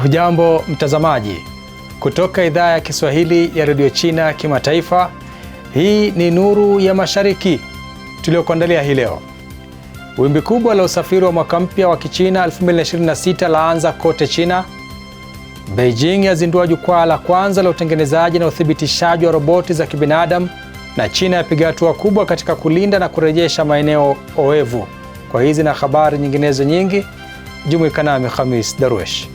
Hujambo mtazamaji, kutoka idhaa ya Kiswahili ya Radio China Kimataifa. Hii ni Nuru ya Mashariki tuliokuandalia hii leo. Wimbi kubwa la usafiri wa mwaka mpya wa Kichina 2026 laanza kote China. Beijing yazindua jukwaa la kwanza la utengenezaji na uthibitishaji wa roboti za kibinadamu, na China yapiga hatua kubwa katika kulinda na kurejesha maeneo oevu. Kwa hizi na habari nyinginezo nyingi, jumuika nami Khamis Darwesh.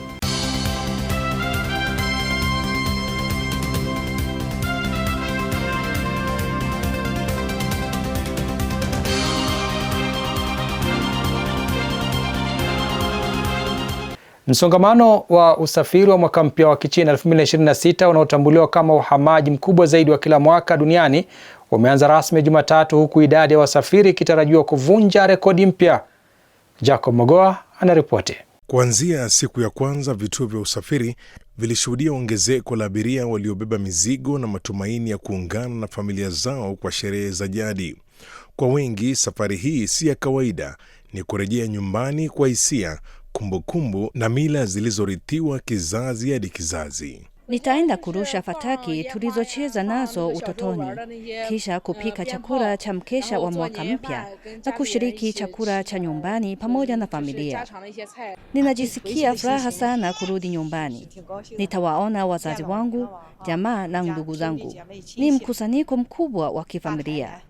Msongamano wa usafiri wa mwaka mpya wa Kichina 2026 unaotambuliwa kama uhamaji mkubwa zaidi wa kila mwaka duniani umeanza rasmi Jumatatu, huku idadi ya wasafiri ikitarajiwa kuvunja rekodi mpya. Jacob Mogoa anaripoti. Kuanzia siku ya kwanza, vituo vya usafiri vilishuhudia ongezeko la abiria waliobeba mizigo na matumaini ya kuungana na familia zao kwa sherehe za jadi. Kwa wengi, safari hii si ya kawaida, ni kurejea nyumbani kwa hisia, kumbukumbu na mila zilizorithiwa kizazi hadi kizazi. Nitaenda kurusha fataki tulizocheza nazo utotoni, kisha kupika chakula cha mkesha wa mwaka mpya na kushiriki chakula cha nyumbani pamoja na familia. Ninajisikia furaha sana kurudi nyumbani. Nitawaona wazazi wangu, jamaa na ndugu zangu. Ni mkusanyiko mkubwa wa kifamilia.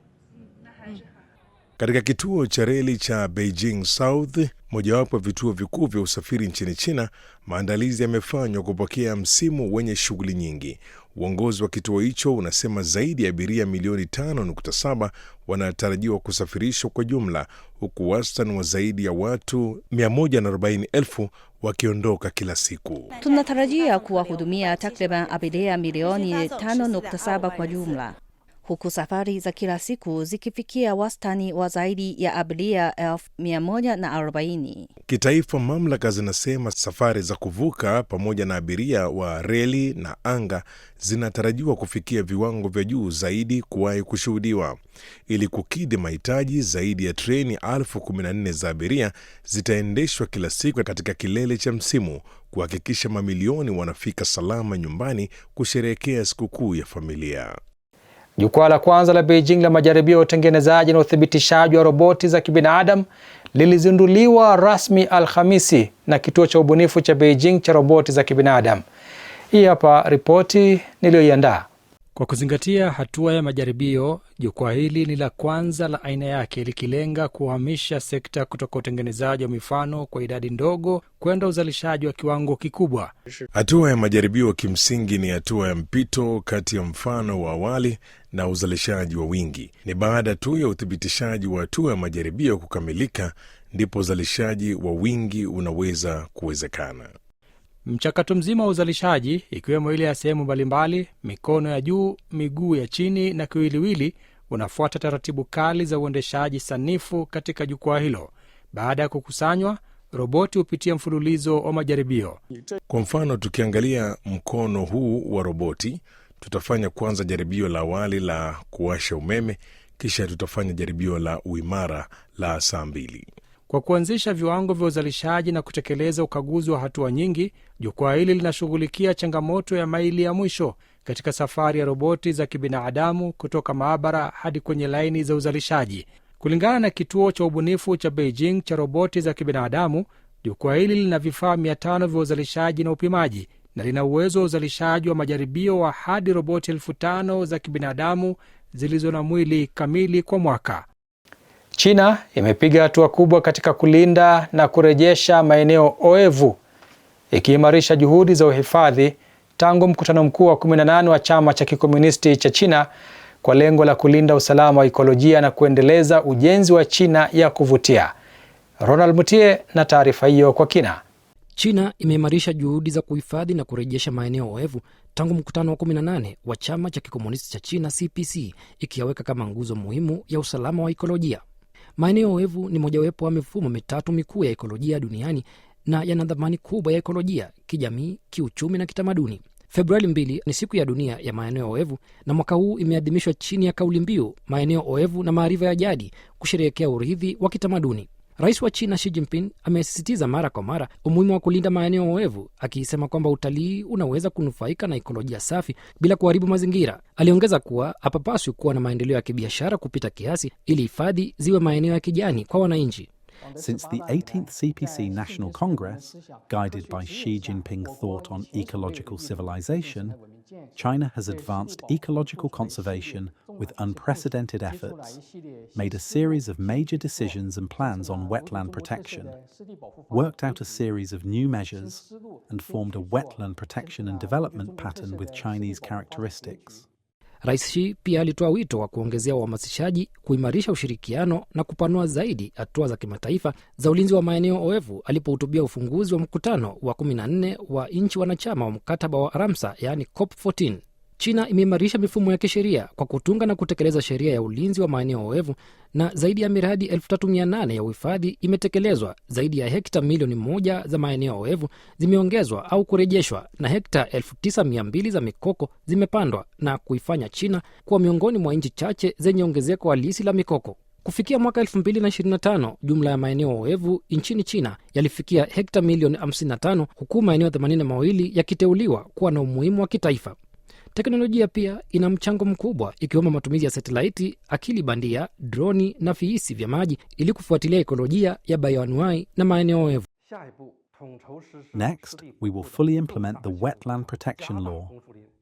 Katika kituo cha reli cha Beijing South, mojawapo ya vituo vikuu vya usafiri nchini China, maandalizi yamefanywa kupokea msimu wenye shughuli nyingi. Uongozi wa kituo hicho unasema zaidi ya abiria milioni 5.7 wanatarajiwa kusafirishwa kwa jumla, huku wastani wa zaidi ya watu 140,000 wakiondoka kila siku. Tunatarajia kuwahudumia takriban abiria milioni 5.7 kwa jumla, huku safari za kila siku zikifikia wastani wa zaidi ya abiria 140,000. Kitaifa, mamlaka zinasema safari za kuvuka pamoja na abiria wa reli na anga zinatarajiwa kufikia viwango vya juu zaidi kuwahi kushuhudiwa. Ili kukidhi mahitaji, zaidi ya treni 14,000 za abiria zitaendeshwa kila siku katika kilele cha msimu, kuhakikisha mamilioni wanafika salama nyumbani kusherehekea sikukuu ya familia. Jukwaa la kwanza la Beijing la majaribio ya utengenezaji na uthibitishaji wa roboti za kibinadamu lilizinduliwa rasmi Alhamisi na kituo cha ubunifu cha Beijing cha roboti za kibinadamu. Hii hapa ripoti niliyoiandaa. Kwa kuzingatia hatua ya majaribio, jukwaa hili ni la kwanza la aina yake, likilenga kuhamisha sekta kutoka utengenezaji wa mifano kwa idadi ndogo kwenda uzalishaji wa kiwango kikubwa. Hatua ya majaribio kimsingi ni hatua ya mpito kati ya mfano wa awali na uzalishaji wa wingi. Ni baada tu ya uthibitishaji wa hatua ya majaribio kukamilika ndipo uzalishaji wa wingi unaweza kuwezekana. Mchakato mzima wa uzalishaji, ikiwemo ile ya sehemu mbalimbali, mikono ya juu, miguu ya chini na kiwiliwili, unafuata taratibu kali za uendeshaji sanifu katika jukwaa hilo. Baada ya kukusanywa, roboti hupitia mfululizo wa majaribio. Kwa mfano, tukiangalia mkono huu wa roboti, tutafanya kwanza jaribio la awali la kuwasha umeme, kisha tutafanya jaribio la uimara la saa 2. Kwa kuanzisha viwango vya uzalishaji na kutekeleza ukaguzi wa hatua nyingi, jukwaa hili linashughulikia changamoto ya maili ya mwisho katika safari ya roboti za kibinadamu kutoka maabara hadi kwenye laini za uzalishaji. Kulingana na kituo cha ubunifu cha Beijing cha roboti za kibinadamu, jukwaa hili lina vifaa 500 vya uzalishaji na upimaji na lina uwezo wa uzalishaji wa majaribio wa hadi roboti 5,000 za kibinadamu zilizo na mwili kamili kwa mwaka. China imepiga hatua kubwa katika kulinda na kurejesha maeneo oevu, ikiimarisha juhudi za uhifadhi tangu mkutano mkuu wa 18 wa chama cha kikomunisti cha China kwa lengo la kulinda usalama wa ekolojia na kuendeleza ujenzi wa China ya kuvutia. Ronald Mutie na taarifa hiyo kwa kina. China imeimarisha juhudi za kuhifadhi na kurejesha maeneo oevu tangu mkutano wa 18 wa chama cha kikomunisti cha China CPC, ikiyaweka kama nguzo muhimu ya usalama wa ekolojia. Maeneo oevu ni mojawapo wa mifumo mitatu mikuu ya ekolojia duniani na yana dhamani kubwa ya ekolojia, kijamii, kiuchumi na kitamaduni. Februari 2 ni siku ya dunia ya maeneo oevu, na mwaka huu imeadhimishwa chini ya kauli mbiu maeneo oevu na maarifa ya jadi, kusherehekea urithi wa kitamaduni. Rais wa China Xi Jinping amesisitiza mara kwa mara umuhimu wa kulinda maeneo oevu, akisema kwamba utalii unaweza kunufaika na ekolojia safi bila kuharibu mazingira. Aliongeza kuwa hapapaswi kuwa na maendeleo ya kibiashara kupita kiasi ili hifadhi ziwe maeneo ya kijani kwa wananchi. Since the 18th CPC National Congress, guided by Xi Jinping thought on ecological civilization, China has advanced ecological conservation with unprecedented efforts, made a series of major decisions and plans on wetland protection, worked out a series of new measures, and formed a wetland protection and development pattern with Chinese characteristics. Rais Xi pia alitoa wito wa kuongezea uhamasishaji, kuimarisha ushirikiano na kupanua zaidi hatua za kimataifa za ulinzi wa maeneo oevu alipohutubia ufunguzi wa mkutano wa 14 wa nchi wanachama wa mkataba wa Ramsar, yani COP14. China imeimarisha mifumo ya kisheria kwa kutunga na kutekeleza sheria ya ulinzi wa maeneo oevu, na zaidi ya miradi 3800 ya uhifadhi imetekelezwa. Zaidi ya hekta milioni 1 za maeneo oevu zimeongezwa au kurejeshwa, na hekta 9200 za mikoko zimepandwa, na kuifanya China kuwa miongoni mwa nchi chache zenye ongezeko halisi la mikoko. Kufikia mwaka 2025, jumla ya maeneo oevu nchini China yalifikia hekta milioni 55, huku maeneo 82 yakiteuliwa kuwa na umuhimu wa kitaifa. Teknolojia pia ina mchango mkubwa, ikiwemo matumizi ya satelaiti, akili bandia, droni na viisi vya maji ili kufuatilia ekolojia ya bioanuai na maeneo oevu. Next, we will fully implement the Wetland Protection Law,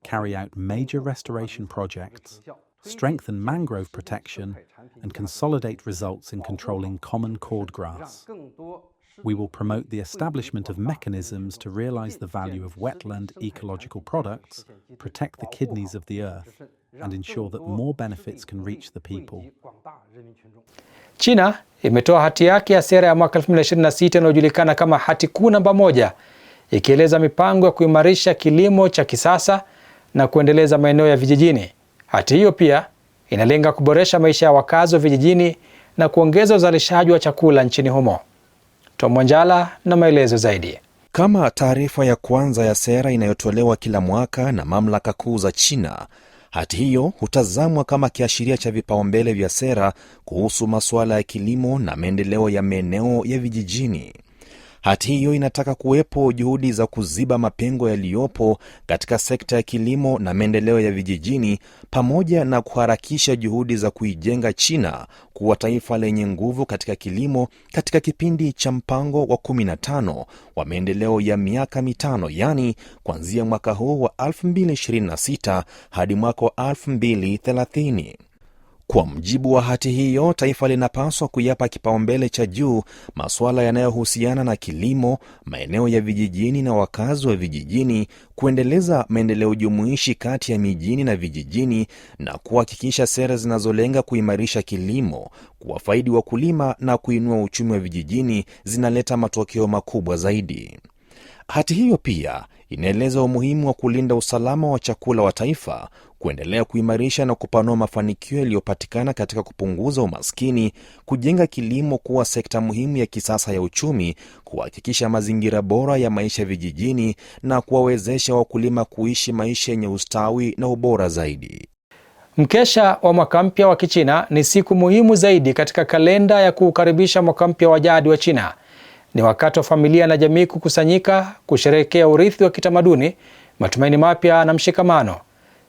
carry out major restoration projects, strengthen mangrove protection, and consolidate results in controlling common cordgrass. We will promote the establishment of mechanisms to realize the value of wetland ecological products, protect the kidneys of the earth, and ensure that more benefits can reach the people. China imetoa hati yake ya sera ya mwaka 2026 inayojulikana kama hati kuu namba 1, ikieleza mipango ya kuimarisha kilimo cha kisasa na kuendeleza maeneo ya vijijini. Hati hiyo pia inalenga kuboresha maisha ya wakazi wa vijijini na kuongeza uzalishaji wa chakula nchini humo. Tom Wanjala na maelezo zaidi. Kama taarifa ya kwanza ya sera inayotolewa kila mwaka na mamlaka kuu za China, hati hiyo hutazamwa kama kiashiria cha vipaumbele vya sera kuhusu masuala ya kilimo na maendeleo ya maeneo ya vijijini. Hati hiyo inataka kuwepo juhudi za kuziba mapengo yaliyopo katika sekta ya kilimo na maendeleo ya vijijini, pamoja na kuharakisha juhudi za kuijenga China kuwa taifa lenye nguvu katika kilimo katika kipindi cha mpango wa 15 wa maendeleo ya miaka 5, yani kuanzia mwaka huu wa 2026 hadi mwaka wa 2030. Kwa mjibu wa hati hiyo, taifa linapaswa kuyapa kipaumbele cha juu masuala yanayohusiana na kilimo, maeneo ya vijijini na wakazi wa vijijini, kuendeleza maendeleo jumuishi kati ya mijini na vijijini, na kuhakikisha sera zinazolenga kuimarisha kilimo, kuwafaidi wakulima na kuinua uchumi wa vijijini zinaleta matokeo makubwa zaidi. Hati hiyo pia inaeleza umuhimu wa kulinda usalama wa chakula wa taifa, kuendelea kuimarisha na kupanua mafanikio yaliyopatikana katika kupunguza umaskini, kujenga kilimo kuwa sekta muhimu ya kisasa ya uchumi, kuhakikisha mazingira bora ya maisha vijijini na kuwawezesha wakulima kuishi maisha yenye ustawi na ubora zaidi. Mkesha wa mwaka mpya wa Kichina ni siku muhimu zaidi katika kalenda ya kuukaribisha mwaka mpya wa jadi wa China. Ni wakati wa familia na jamii kukusanyika, kusherehekea urithi wa kitamaduni, matumaini mapya na mshikamano.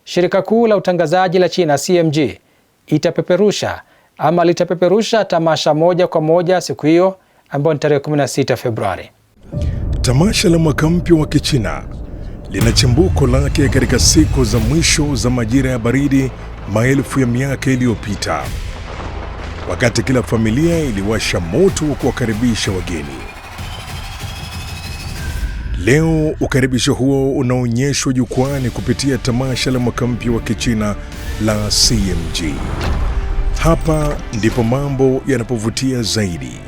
Shirika kuu la utangazaji la China CMG litapeperusha tamasha moja kwa moja siku hiyo, ambayo ni tarehe 16 Februari. Tamasha la mwaka mpya wa Kichina lina chimbuko lake katika siku za mwisho za majira ya baridi maelfu ya miaka iliyopita, wakati kila familia iliwasha moto wa kuwakaribisha wageni. Leo ukaribisho huo unaonyeshwa jukwani kupitia tamasha la mwaka mpya wa Kichina la CMG. Hapa ndipo mambo yanapovutia zaidi.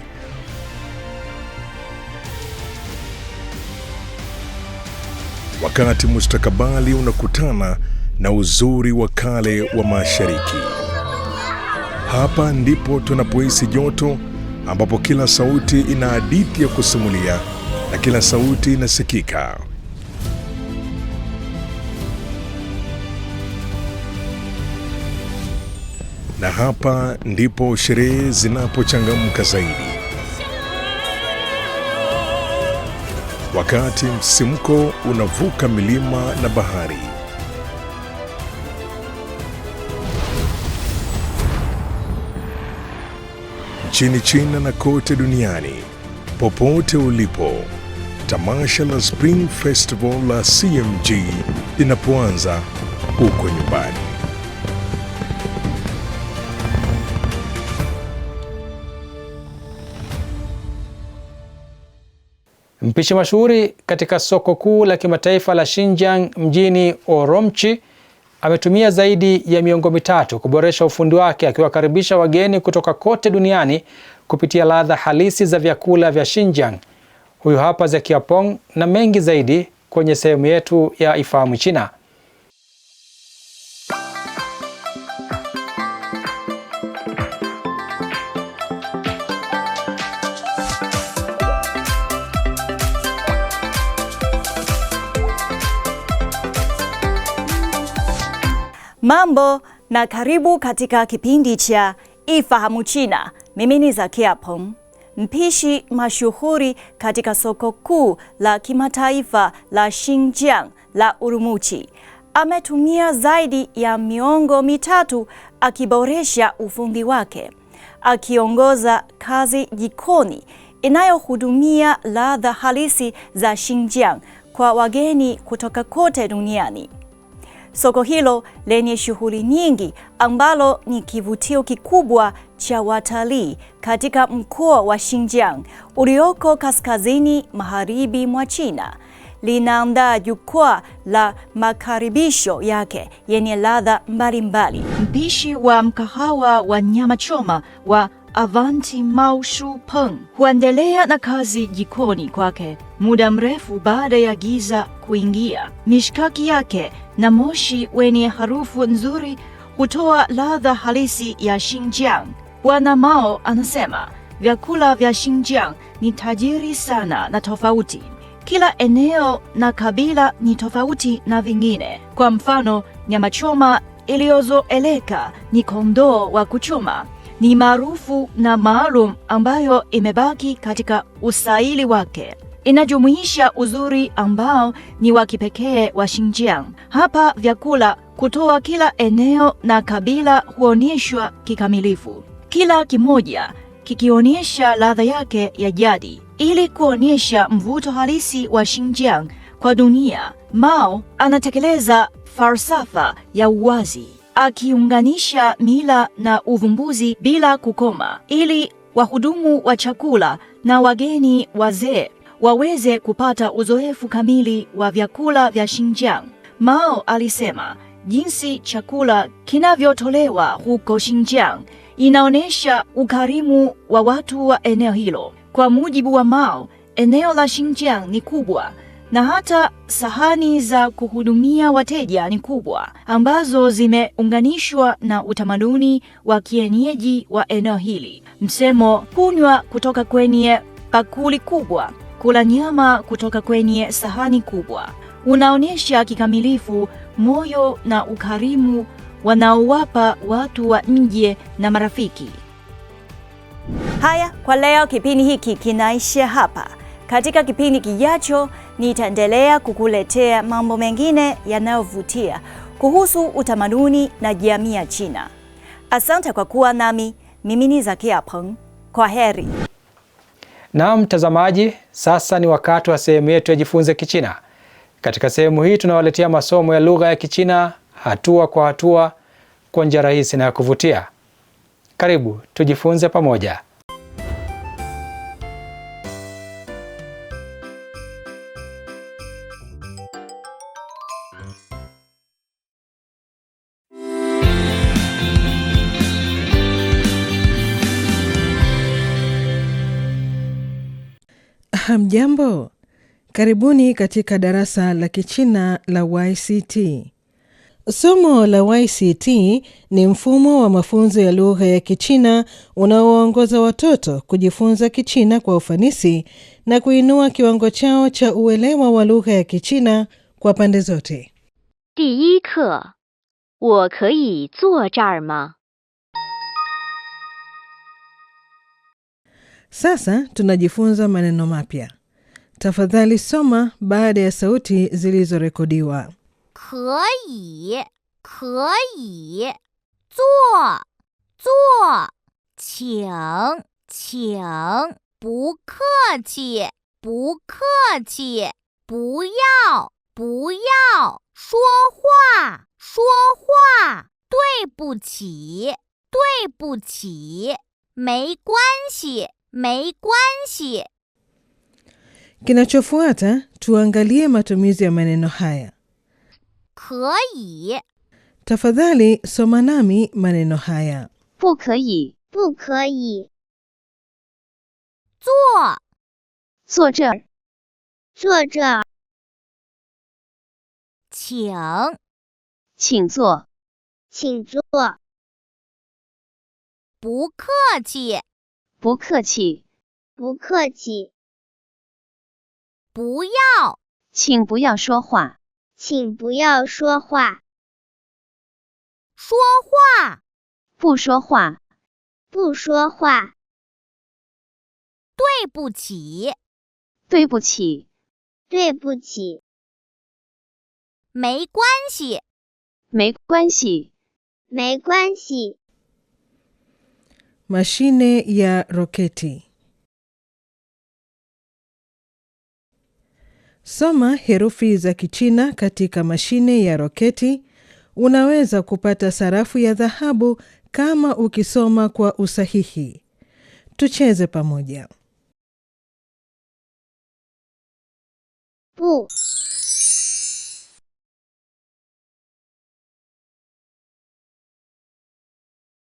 Wakati mustakabali unakutana na uzuri wa kale wa Mashariki. Hapa ndipo tunapohisi joto, ambapo kila sauti ina hadithi ya kusimulia na kila sauti inasikika. Na hapa ndipo sherehe zinapochangamka zaidi. wakati msisimko unavuka milima na bahari. Nchini China na kote duniani, popote ulipo, tamasha la Spring Festival la CMG linapoanza uko nyumbani. Mpishi mashuhuri katika soko kuu la kimataifa la Xinjiang mjini Urumqi ametumia zaidi ya miongo mitatu kuboresha ufundi wake, akiwakaribisha wageni kutoka kote duniani kupitia ladha halisi za vyakula vya Xinjiang. Huyu hapa Zekia Pong na mengi zaidi kwenye sehemu yetu ya Ifahamu China. Mambo na karibu katika kipindi cha Ifahamu China. Mimi ni Zekia Pong. Mpishi mashuhuri katika soko kuu la kimataifa la Xinjiang la Urumqi ametumia zaidi ya miongo mitatu akiboresha ufundi wake, akiongoza kazi jikoni inayohudumia ladha halisi za Xinjiang kwa wageni kutoka kote duniani. Soko hilo lenye shughuli nyingi, ambalo ni kivutio kikubwa cha watalii katika mkoa wa Xinjiang ulioko kaskazini magharibi mwa China, linaandaa jukwaa la makaribisho yake yenye ladha mbalimbali. Mpishi wa mkahawa wa nyama choma wa Avanti Mao Shu Peng huendelea na kazi jikoni kwake muda mrefu baada ya giza kuingia. Mishkaki yake na moshi wenye harufu nzuri hutoa ladha halisi ya Xinjiang. Bwana Mao anasema vyakula vya Xinjiang ni tajiri sana na tofauti. Kila eneo na kabila ni tofauti na vingine. Kwa mfano, nyama choma iliyozoeleka ni kondoo wa kuchoma, ni maarufu na maalum, ambayo imebaki katika usaili wake. Inajumuisha uzuri ambao ni wa kipekee wa Xinjiang. Hapa vyakula kutoka kila eneo na kabila huonyeshwa kikamilifu, kila kimoja kikionyesha ladha yake ya jadi. Ili kuonyesha mvuto halisi wa Xinjiang kwa dunia, Mao anatekeleza falsafa ya uwazi, akiunganisha mila na uvumbuzi bila kukoma, ili wahudumu wa chakula na wageni wazee waweze kupata uzoefu kamili wa vyakula vya Xinjiang. Mao alisema jinsi chakula kinavyotolewa huko Xinjiang inaonyesha ukarimu wa watu wa eneo hilo. Kwa mujibu wa Mao, eneo la Xinjiang ni kubwa na hata sahani za kuhudumia wateja ni kubwa, ambazo zimeunganishwa na utamaduni wa kienyeji wa eneo hili. Msemo kunywa kutoka kwenye bakuli kubwa, kula nyama kutoka kwenye sahani kubwa unaonyesha kikamilifu moyo na ukarimu wanaowapa watu wa nje na marafiki. Haya, kwa leo kipindi hiki kinaishia hapa. Katika kipindi kijacho nitaendelea kukuletea mambo mengine yanayovutia kuhusu utamaduni na jamii ya China. Asante kwa kuwa nami. Mimi ni Zekia Peng. Kwa heri. Na mtazamaji, sasa ni wakati wa sehemu yetu ya Jifunze Kichina. Katika sehemu hii tunawaletea masomo ya lugha ya Kichina hatua kwa hatua kwa njia rahisi na ya kuvutia. Karibu tujifunze pamoja. Hamjambo, karibuni katika darasa la Kichina la YCT. Somo la YCT ni mfumo wa mafunzo ya lugha ya Kichina unaowaongoza watoto kujifunza Kichina kwa ufanisi na kuinua kiwango chao cha uelewa wa lugha ya Kichina kwa pande zote. 第一课，我可以坐这儿吗？ Sasa tunajifunza maneno mapya. Tafadhali soma baada ya sauti zilizorekodiwa. 可以坐请不客气不要说话对不起没关系 Kinachofuata tuangalie matumizi ya maneno haya. 可以 Tafadhali soma nami maneno haya. 不可以，坐这儿，请坐，不客气不要请不要说话，说话不说话，对不起对不起，没关系没关系。 Mashine ya roketi. Soma herufi za Kichina katika mashine ya roketi. Unaweza kupata sarafu ya dhahabu kama ukisoma kwa usahihi. Tucheze pamoja. 不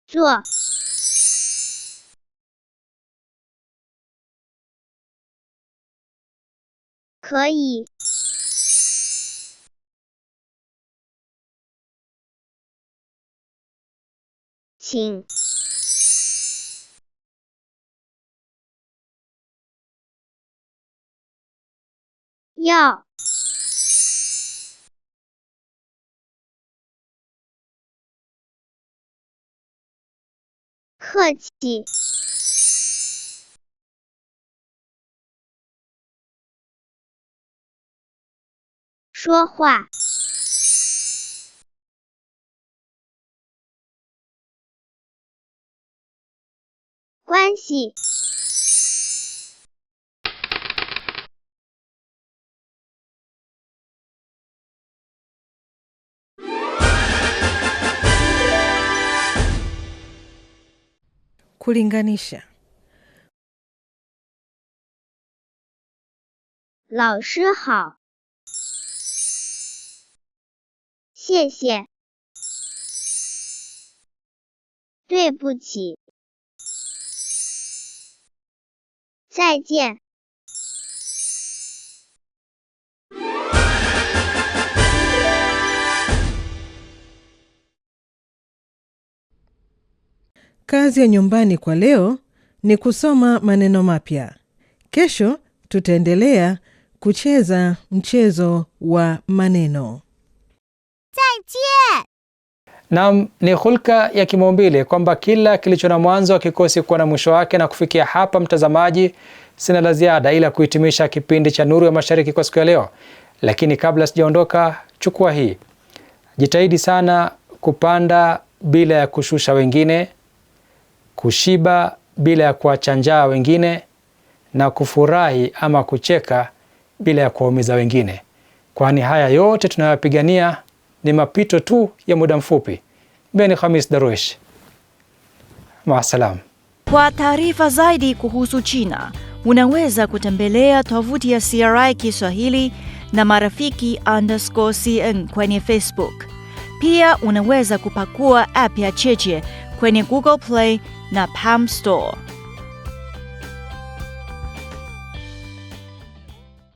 坐可以请要客气说话关系Kulinganisha. 老师好谢谢对不起再见 Kazi ya nyumbani kwa leo ni kusoma maneno mapya. Kesho tutaendelea kucheza mchezo wa maneno. 再见 Naam, ni hulka ya kimaumbile kwamba kila kilicho na mwanzo hakikosi kuwa na mwisho wake, na kufikia hapa mtazamaji, sina la ziada ila kuhitimisha kipindi cha Nuru ya Mashariki kwa siku ya leo. Lakini kabla sijaondoka, chukua hii. Jitahidi sana kupanda bila ya kushusha wengine, kushiba bila ya kuacha njaa wengine, na kufurahi ama kucheka bila ya kuwaumiza wengine. Kwani haya yote tunayopigania ni mapito tu ya muda mfupi. Beni Khamis Darwish. Maasalam. Kwa taarifa zaidi kuhusu China, unaweza kutembelea tovuti ya CRI Kiswahili na marafiki_CN kwenye Facebook. Pia unaweza kupakua app ya Cheche kwenye Google Play na Palm Store.